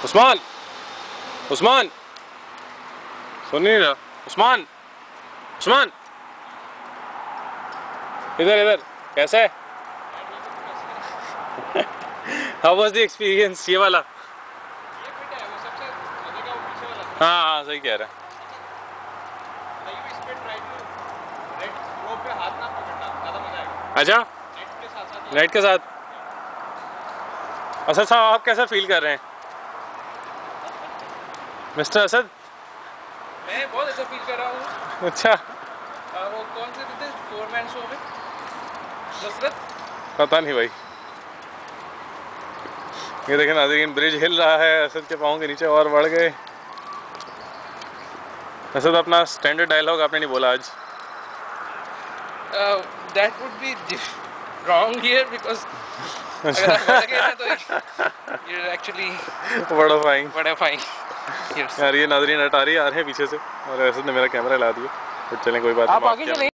उस्मान, उस्मान सुन नहीं रहा। उस्मान, उस्मान इधर इधर, कैसा है? हाउ वाज द एक्सपीरियंस ये वाला? हाँ हाँ सही कह रहा है। अच्छा नेट के साथ। असद साहब आप कैसा फील कर रहे हैं? मिस्टर असद? मैं बहुत अच्छा फील कर रहा हूँ। अच्छा वो कौन से थे फोरमैन शो में? नुसरत? पता नहीं भाई। ये देखें नाज़रीन, ब्रिज हिल रहा है, असद के पाँव के नीचे और बढ़ गए। असद अपना स्टैंडर्ड डायलॉग आपने नहीं बोला आज। That would be wrong here because अगर आप बोल गए ना तो you're actually modifying. यार ये नाज़रीन अटारी आ रहे हैं पीछे से और असद ने मेरा कैमरा ला दिया। तो चलें कोई बात नहीं। आप आगे चलें।